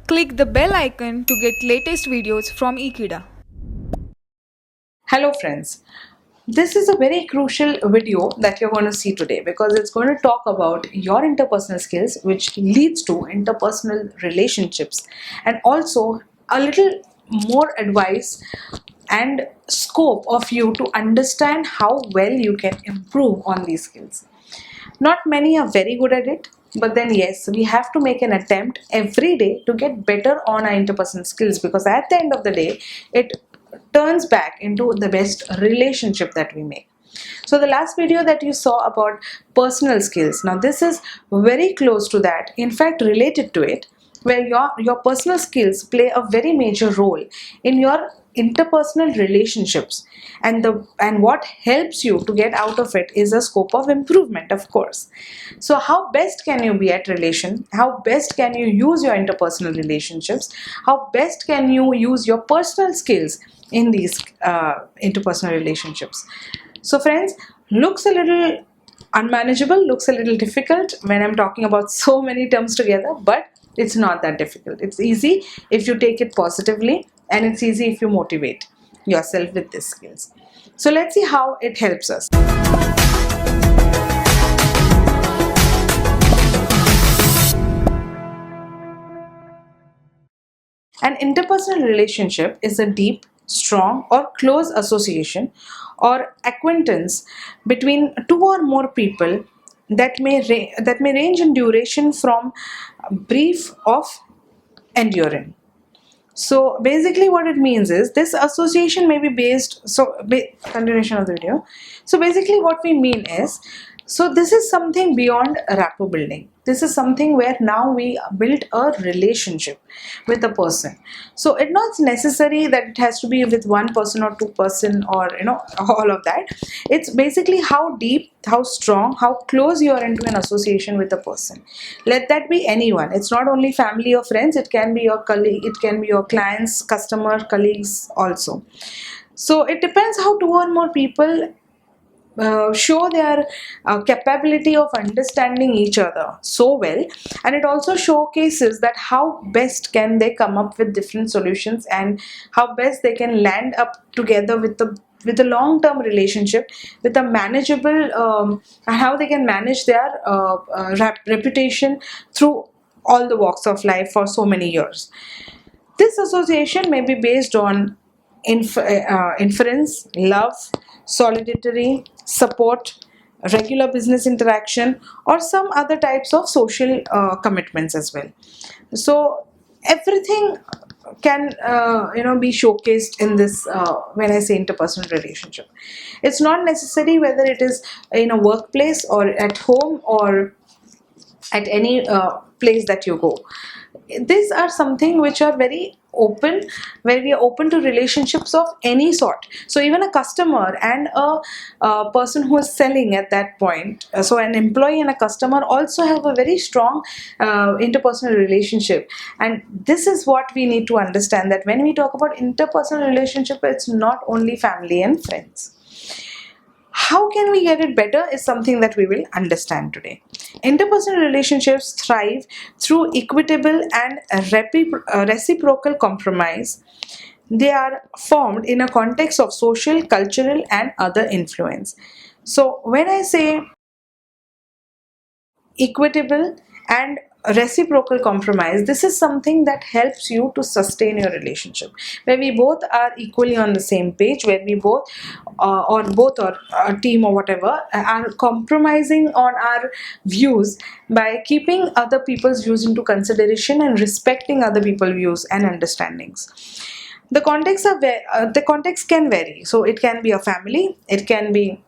Click the bell icon to get latest videos from Ekeeda. Hello friends, this is a very crucial video that you're going to see today because it's going to talk about your interpersonal skills which leads to interpersonal relationships and also a little more advice and scope of you to understand how well you can improve on these skills. Not many are very good at it, but then yes, we have to make an attempt every day to get better on our interpersonal skills because at the end of the day, it turns back into the best relationship that we make. So the last video that you saw about personal skills, now this is very close to that, in fact related to it, where your personal skills play a very major role in your interpersonal relationships, and what helps you to get out of it is a scope of improvement, of course. So how best can you be at relation, how best can you use your interpersonal relationships, how best can you use your personal skills in these interpersonal relationships. So friends, looks a little unmanageable, looks a little difficult when I'm talking about so many terms together, but it's not that difficult. It's easy if you take it positively, and it's easy if you motivate yourself with these skills. So let's see how it helps us. An interpersonal relationship is a deep, strong, or close association or acquaintance between two or more people that may range in duration from brief of enduring. So basically what it means is this association may be based, continuation of the video. So basically what we mean is, so this is something beyond rapport building. This is something where now we build a relationship with a person. So it's not necessary that it has to be with one person or two person or all of that. It's basically how deep, how strong, how close you are into an association with a person. Let that be anyone. It's not only family or friends, it can be your colleague, it can be your clients, customer, colleagues also. So it depends how two or more people show their capability of understanding each other so well, and it also showcases that how best can they come up with different solutions and how best they can land up together with the long-term relationship, with a manageable and how they can manage their reputation through all the walks of life for so many years. This association may be based on inference, love, solidarity, support, regular business interaction, or some other types of social commitments as well. So everything can be showcased in this when I say interpersonal relationship. It's not necessary whether it is in a workplace or at home or at any place that you go. These are something which are very open, where we are open to relationships of any sort. So even a customer and a person who is selling at that point, so an employee and a customer also have a very strong interpersonal relationship. And this is what we need to understand, that when we talk about interpersonal relationship, it's not only family and friends. How can we get it better is something that we will understand today. Interpersonal relationships thrive through equitable and reciprocal compromise. They are formed in a context of social, cultural, and other influence. So, when I say equitable and reciprocal compromise, this is something that helps you to sustain your relationship, where we both are equally on the same page, where we both or both or a team or whatever are compromising on our views by keeping other people's views into consideration and respecting other people's views and understandings. The context can vary. So it can be a family, it can be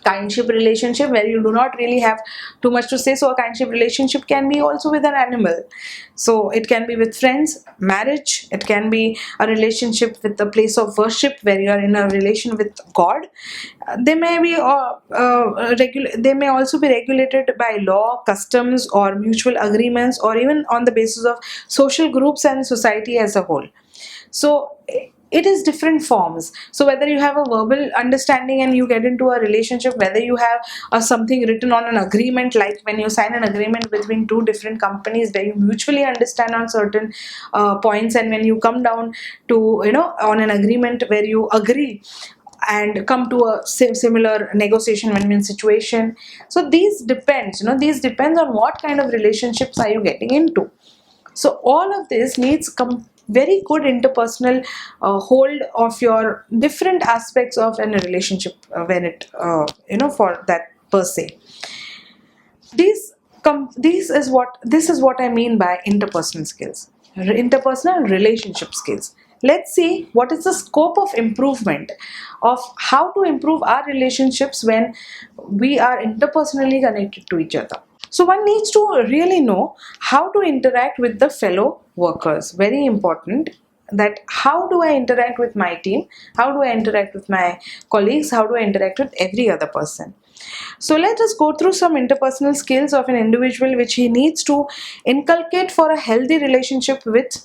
kindship relationship where you do not really have too much to say. So a kindship relationship can be also with an animal. So it can be with friends, marriage, it can be a relationship with a place of worship where you are in a relation with God. They may be they may also be regulated by law, customs, or mutual agreements, or even on the basis of social groups and society as a whole. So it is different forms. So whether you have a verbal understanding and you get into a relationship, whether you have something written on an agreement, like when you sign an agreement between two different companies where you mutually understand on certain points, and when you come down to, on an agreement where you agree and come to a similar negotiation win-win situation. So these depends on what kind of relationships are you getting into. So all of this needs very good interpersonal hold of your different aspects of a relationship, when it for that per se. This is what I mean by interpersonal skills, interpersonal relationship skills. Let's see what is the scope of improvement, of how to improve our relationships when we are interpersonally connected to each other. So one needs to really know how to interact with the fellow workers. Very important, that how do I interact with my team? How do I interact with my colleagues? How do I interact with every other person? So let us go through some interpersonal skills of an individual which he needs to inculcate for a healthy relationship with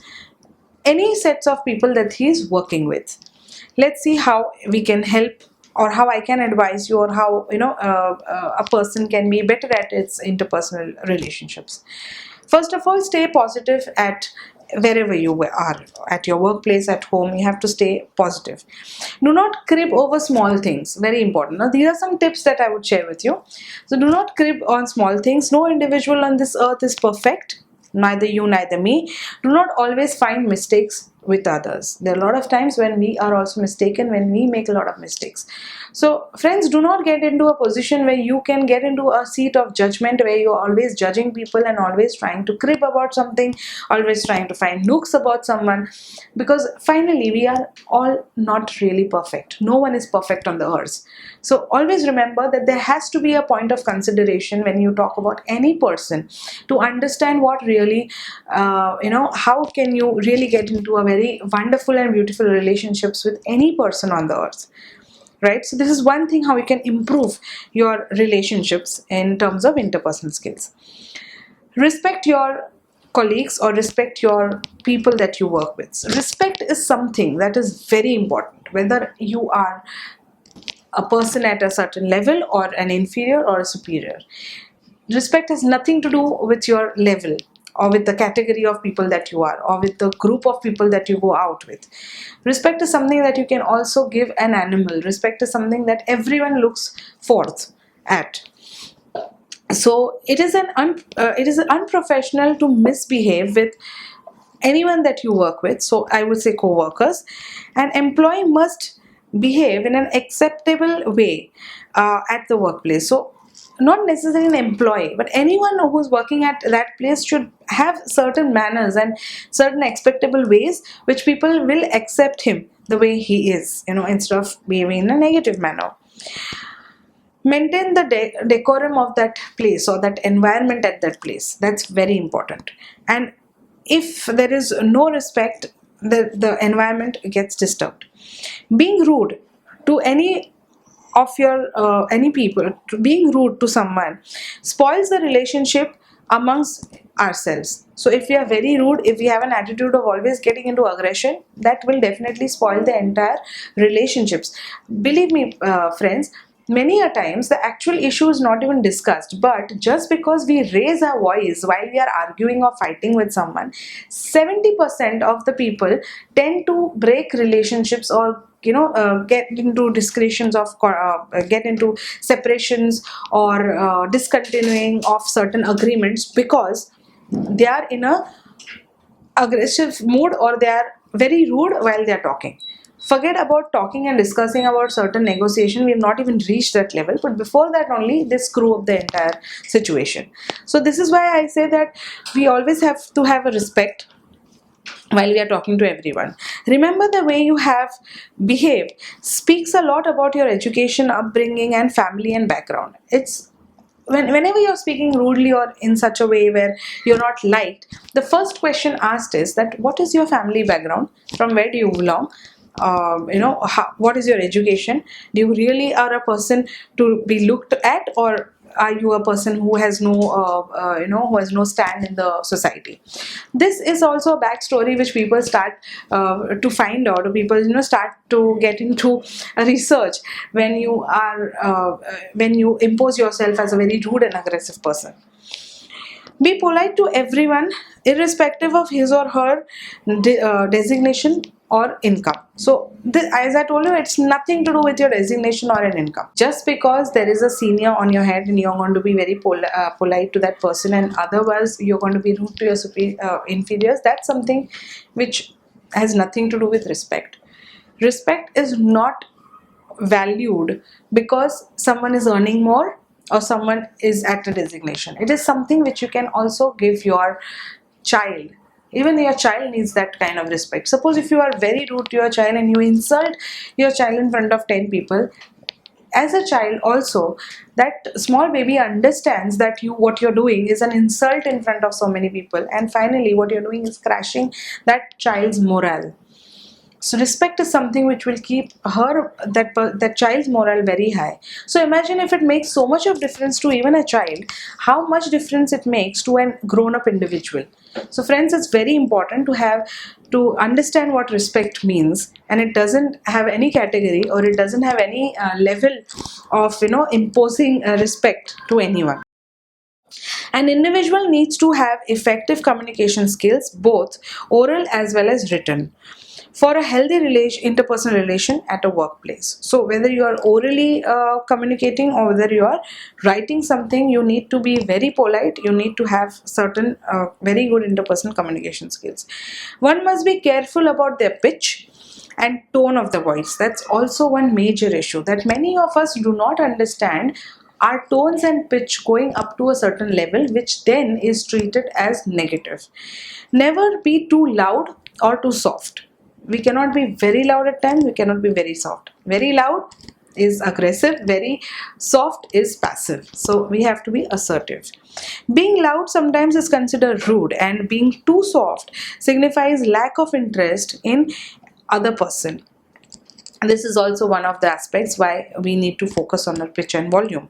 any sets of people that he is working with. Let's see how we can help, or how I can advise you, or how a person can be better at its interpersonal relationships. First of all, stay positive at wherever you are, at your workplace, at home. You have to stay positive. Do not crib over small things. Very important. Now these are some tips that I would share with you. So do not crib on small things. No individual on this earth is perfect, neither you, neither me. Do not always find mistakes with others. There are a lot of times when we are also mistaken, when we make a lot of mistakes. So friends, do not get into a position where you can get into a seat of judgment, where you're always judging people and always trying to crib about something, always trying to find nooks about someone, because finally we are all not really perfect. No one is perfect on the earth. So always remember that there has to be a point of consideration when you talk about any person, to understand what really how can you really get into a very wonderful and beautiful relationships with any person on the earth, right? So this is one thing how you can improve your relationships in terms of interpersonal skills. Respect your colleagues, or respect your people that you work with. So respect is something that is very important, whether you are a person at a certain level, or an inferior, or a superior. Respect has nothing to do with your level, or with the category of people that you are, or with the group of people that you go out with. Respect is something that you can also give an animal. Respect is something that everyone looks forth at. So it is unprofessional to misbehave with anyone that you work with. So I would say co-workers. An employee must behave in an acceptable way at the workplace. So not necessarily an employee, but anyone who's working at that place should have certain manners and certain acceptable ways which people will accept him the way he is, instead of behaving in a negative manner. Maintain the decorum of that place, or that environment at that place. That's very important. And if there is no respect, the environment gets disturbed. Being rude to any of your any people, being rude to someone spoils the relationship amongst ourselves. So if we are very rude, if we have an attitude of always getting into aggression, that will definitely spoil the entire relationships. Believe me, friends, many a times the actual issue is not even discussed, but just because we raise our voice while we are arguing or fighting with someone, 70% of the people tend to break relationships, or get into discretions of get into separations, or discontinuing of certain agreements, because they are in a aggressive mood, or they are very rude while they are talking. Forget about talking and discussing about certain negotiation. We have not even reached that level, but before that only they screw up the entire situation. So this is why I say that we always have to have a respect while we are talking to everyone. Remember, the way you have behaved speaks a lot about your education, upbringing, and family and background. It's whenever you're speaking rudely or in such a way where you're not liked, the first question asked is that what is your family background, from where do you belong, what is your education, do you really are a person to be looked at, or are you a person who has no who has no stand in the society? This is also a backstory which people start to find out, or people start to get into research when you are when you impose yourself as a very rude and aggressive person. Be polite to everyone, irrespective of his or her designation or income. So, as I told you, it's nothing to do with your designation or an income. Just because there is a senior on your head and you're going to be very polite to that person, and otherwise you're going to be rude to your inferiors, that's something which has nothing to do with respect. Respect is not valued because someone is earning more or someone is at a designation. It is something which you can also give your child. Even your child needs that kind of respect. Suppose if you are very rude to your child and you insult your child in front of 10 people, as a child also, that small baby understands that what you're doing is an insult in front of so many people, and finally what you're doing is crashing that child's morale. So respect is something which will keep that child's morale very high. So imagine if it makes so much of difference to even a child, how much difference it makes to a grown-up individual. So friends, it's very important to understand what respect means, and it doesn't have any category, or it doesn't have any level of imposing respect to anyone. An individual needs to have effective communication skills, both oral as well as written, for a healthy interpersonal relation at a workplace. So whether you are orally communicating or whether you are writing something, you need to be very polite. You need to have certain very good interpersonal communication skills. One must be careful about their pitch and tone of the voice. That's also one major issue that many of us do not understand. Our tones and pitch going up to a certain level, which then is treated as negative. Never be too loud or too soft. We cannot be very loud at times, we cannot be very soft. Very loud is aggressive, very soft is passive. So we have to be assertive. Being loud sometimes is considered rude, and being too soft signifies lack of interest in other person. This is also one of the aspects why we need to focus on our pitch and volume.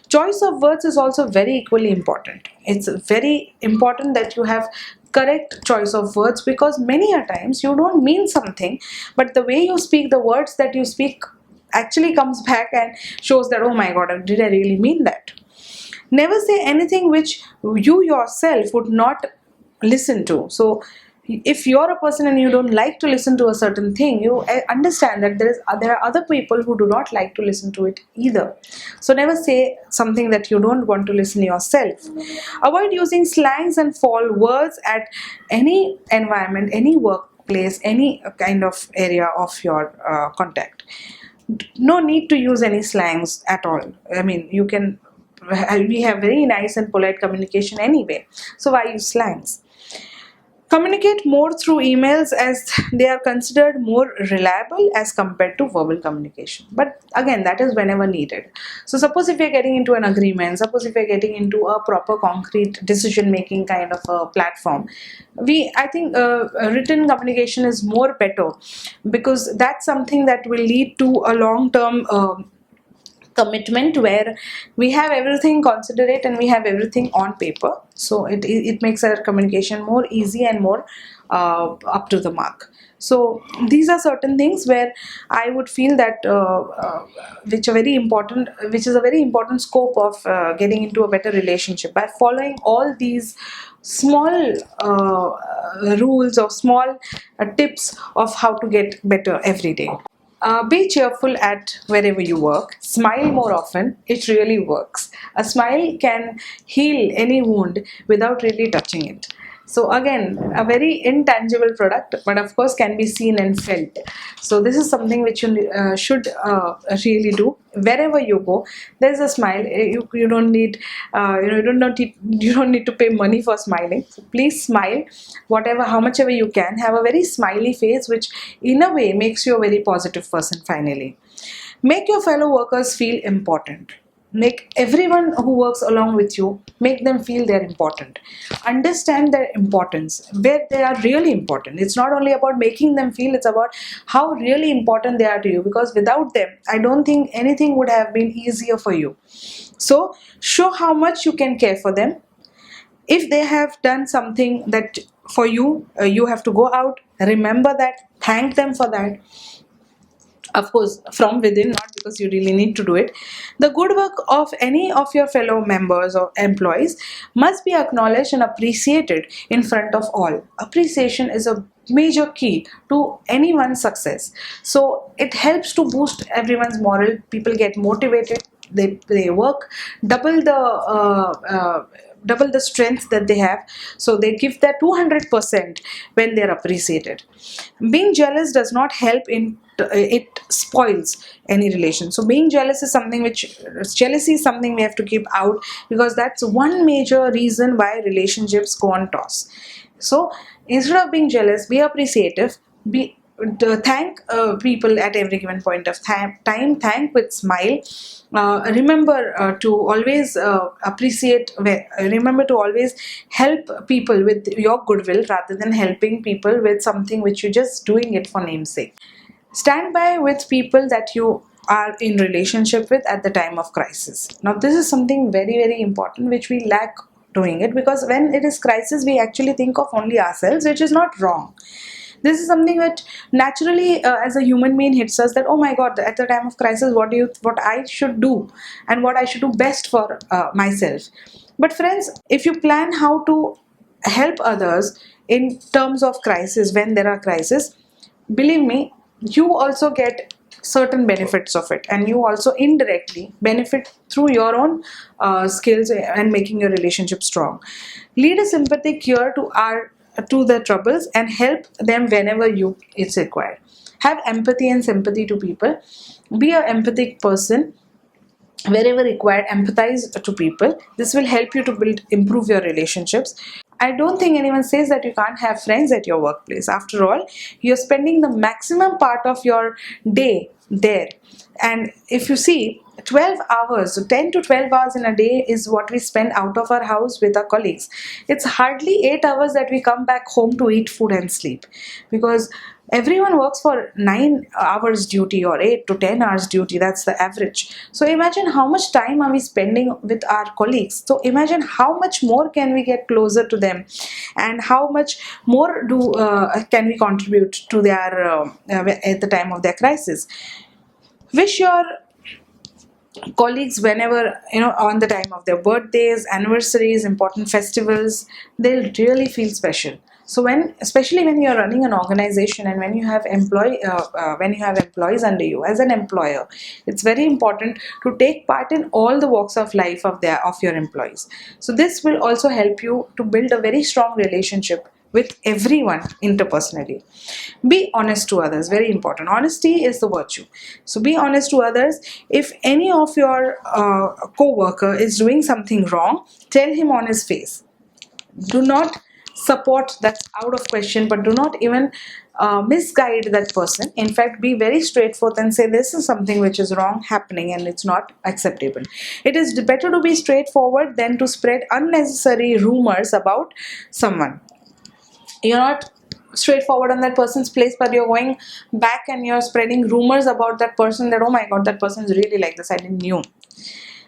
Choice of words is also very equally important. It's very important that you have correct choice of words, because many a times you don't mean something, but the way you speak, the words that you speak actually comes back and shows that, oh my god, did I really mean that? Never say anything which you yourself would not listen to. So if you're a person and you don't like to listen to a certain thing, you understand that there are other people who do not like to listen to it either. So never say something that you don't want to listen yourself. Avoid using slangs and foul words at any environment, any workplace, any kind of area of your contact. No need to use any slangs at all. I mean, we have very nice and polite communication anyway, so why use slangs? Communicate more through emails, as they are considered more reliable as compared to verbal communication. But again, that is whenever needed. So suppose if you're getting into an agreement, suppose if you're getting into a proper concrete decision making kind of a platform, I think written communication is more better, because that's something that will lead to a long term commitment where we have everything considerate and we have everything on paper. So it makes our communication more easy and more up to the mark. So these are certain things where I would feel that which is a very important scope of getting into a better relationship. By following all these small rules or small tips of how to get better every day. Be cheerful at wherever you work. Smile more often. It really works. A smile can heal any wound without really touching it. So again, a very intangible product, but of course can be seen and felt. So this is something which you should really do wherever you go. There's a smile. You don't need you don't need to pay money for smiling. So please smile, how much ever you can. Have a very smiley face, which in a way makes you a very positive person. Finally, make your fellow workers feel important. Make everyone who works along with you, make them feel they're important. Understand their importance, where they are really important. It's not only about making them feel, it's about how really important they are to you, because without them, I don't think anything would have been easier for you. So show how much you can care for them. If they have done something that for you, you have to go out, remember that, thank them for that, of course from within, not because you really need to do it. The good work of any of your fellow members or employees must be acknowledged and appreciated in front of all. Appreciation is a major key to anyone's success. So it helps to boost everyone's moral. People get motivated, they work double the double the strength that they have, so they give their 200% when they're appreciated. Being jealous does not help in, it spoils any relation. So being jealous is something which, jealousy is something we have to keep out, because that's one major reason why relationships go on toss. So instead of being jealous, be appreciative, be thank people at every given point of time, thank with smile. Remember to always appreciate, remember to always help people with your goodwill rather than helping people with something which you're just doing it for namesake. Stand by with people that you are in relationship with at the time of crisis. Now this is something very very important which we lack doing it, because when it is crisis we actually think of only ourselves, which is not wrong. This is something that naturally as a human being hits us, that oh my god, at the time of crisis, what I should do and what I should do best for myself. But friends, if you plan how to help others in terms of crisis, when there are crises, believe me, you also get certain benefits of it, and you also indirectly benefit through your own skills and making your relationship strong. Lead a sympathetic ear to the troubles and help them whenever you it's required. Have empathy and sympathy to people. Be an empathic person. Wherever required, empathize to people. This will help you to improve your relationships. I don't think anyone says that you can't have friends at your workplace. After all, you're spending the maximum part of your day there. And if you see, 12 hours, so 10 to 12 hours in a day is what we spend out of our house with our colleagues. It's hardly 8 hours that we come back home to eat food and sleep, because everyone works for 9 hours duty or 8 to 10 hours duty. That's the average. So imagine how much time are we spending with our colleagues. So imagine how much more can we get closer to them, and how much more do can we contribute to their at the time of their crisis. Wish your colleagues whenever, on the time of their birthdays, anniversaries, important festivals, they'll really feel special. So when, especially when you're running an organization and when you have employees under you, as an employer, it's very important to take part in all the walks of life of your employees. So this will also help you to build a very strong relationship with everyone interpersonally. Be honest to others, very important. Honesty is the virtue. So be honest to others. If any of your co-worker is doing something wrong, tell him on his face. Do not support, that's out of question, but do not even misguide that person. In fact, be very straightforward and say this is something which is wrong happening and it's not acceptable. It is better to be straightforward than to spread unnecessary rumors about someone. You're not straightforward on that person's place, but you're going back and you're spreading rumors about that person, that oh my god, that person is really like this, I didn't knew.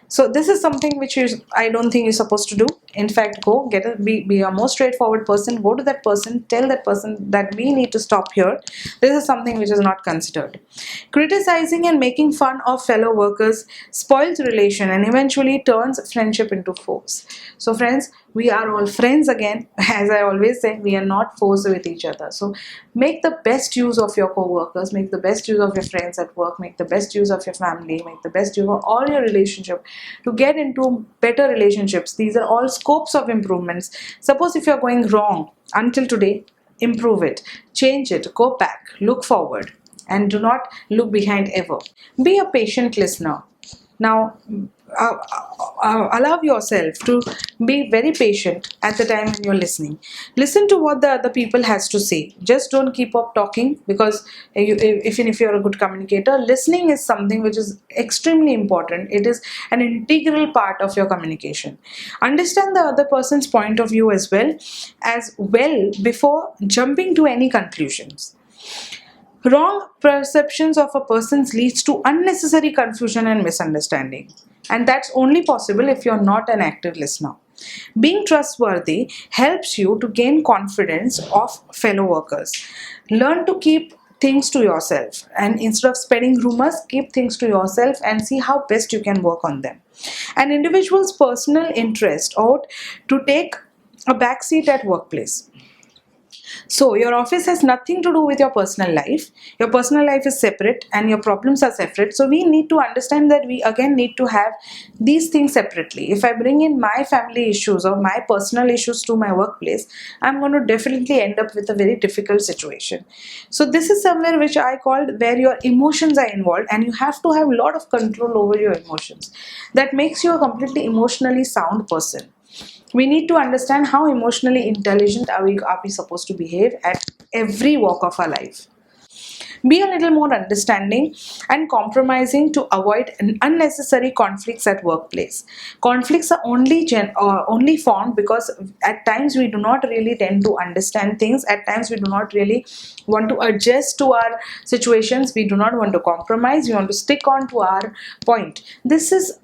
So this is something which I don't think you're supposed to do. In fact, go be a more straightforward person. Go to that person, tell that person that we need to stop here. This is something which is not considered. Criticizing and making fun of fellow workers spoils relation and eventually turns friendship into foes. So friends, we are all friends again. As I always say, we are not foes with each other. So make the best use of your co-workers, make the best use of your friends at work, make the best use of your family, make the best use of all your relationship to get into better relationships. These are all scopes of improvements. Suppose if you're going wrong until today, improve it, change it, go back, look forward, and do not look behind ever. Be a patient listener. Now, allow yourself to be very patient at the time when you're listening. Listen to what the other people has to say. Just don't keep up talking, because even if you're a good communicator, listening is something which is extremely important. It is an integral part of your communication. Understand the other person's point of view as well before jumping to any conclusions. Wrong perceptions of a person leads to unnecessary confusion and misunderstanding. And that's only possible if you're not an active listener. Being trustworthy helps you to gain confidence of fellow workers. Learn to keep things to yourself, and instead of spreading rumors, keep things to yourself and see how best you can work on them. An individual's personal interest ought to take a backseat at workplace. So, your office has nothing to do with your personal life. Your personal life is separate and your problems are separate. So, we need to understand that we again need to have these things separately. If I bring in my family issues or my personal issues to my workplace, I'm going to definitely end up with a very difficult situation. So, this is somewhere which I called where your emotions are involved, and you have to have a lot of control over your emotions. That makes you a completely emotionally sound person. We need to understand how emotionally intelligent are we supposed to behave at every walk of our life. Be a little more understanding and compromising to avoid unnecessary conflicts at workplace. Conflicts are only formed because at times we do not really tend to understand things. At times we do not really want to adjust to our situations. We do not want to compromise. We want to stick on to our point. This is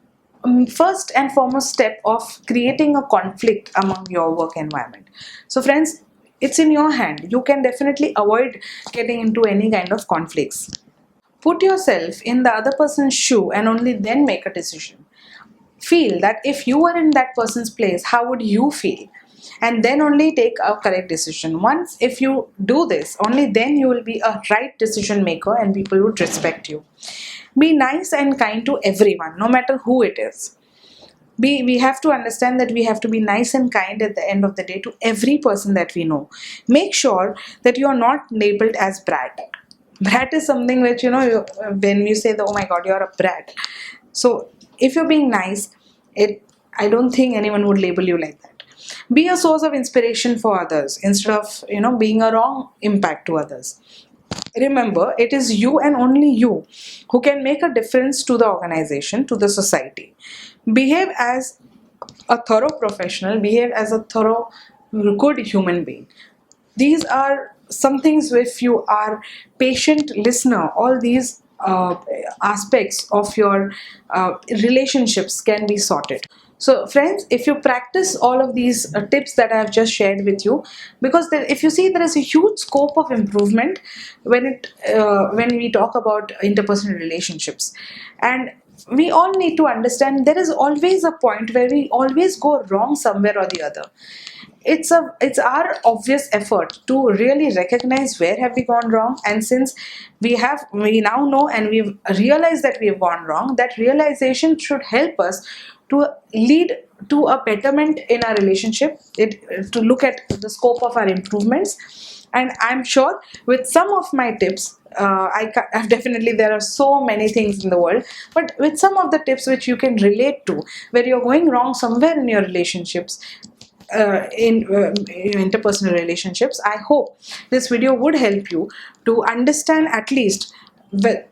first and foremost step of creating a conflict among your work environment. So friends, it's in your hand. You can definitely avoid getting into any kind of conflicts. Put yourself in the other person's shoe and only then make a decision. Feel that if you were in that person's place, how would you feel? And then only take a correct decision. Once if you do this, only then you will be a right decision maker and people would respect you. Be nice and kind to everyone, no matter who it is. We have to understand that we have to be nice and kind at the end of the day to every person that we know. Make sure that you are not labeled as brat. Brat is something which, when you say that, oh my god, you're a brat. So if you're being nice, I don't think anyone would label you like that. Be a source of inspiration for others instead of being a wrong impact to others. Remember, it is you and only you who can make a difference to the organization, to the society. Behave as a thorough professional, behave as a thorough good human being. These are some things. If you are patient listener, all these aspects of your relationships can be sorted. So friends, if you practice all of these tips that I have just shared with you, because if you see, there is a huge scope of improvement when we talk about interpersonal relationships. And we all need to understand there is always a point where we always go wrong somewhere or the other. It's our obvious effort to really recognize where have we gone wrong, and since we now know and we've realized that we have gone wrong, that realization should help us to lead to a betterment in our relationship, to look at the scope of our improvements. And I'm sure with some of my tips, definitely there are so many things in the world, but with some of the tips which you can relate to, where you're going wrong somewhere in your relationships, in interpersonal relationships, I hope this video would help you to understand at least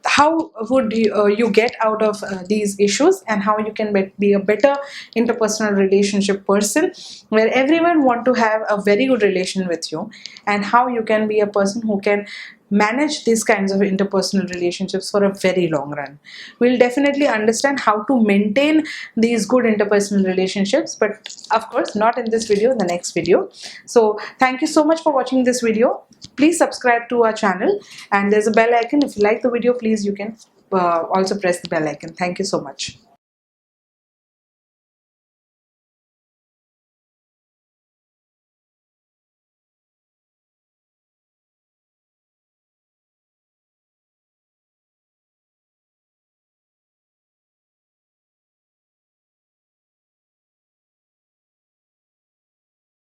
how would you get out of these issues, and how you can be a better interpersonal relationship person where everyone want to have a very good relation with you, and how you can be a person who can manage these kinds of interpersonal relationships for a very long run. We'll definitely understand how to maintain these good interpersonal relationships, but of course not in this video, in the next video. So thank you so much for watching this video. Please subscribe to our channel, and there's a bell icon. If you like the video, please you can also press the bell icon. Thank you so much.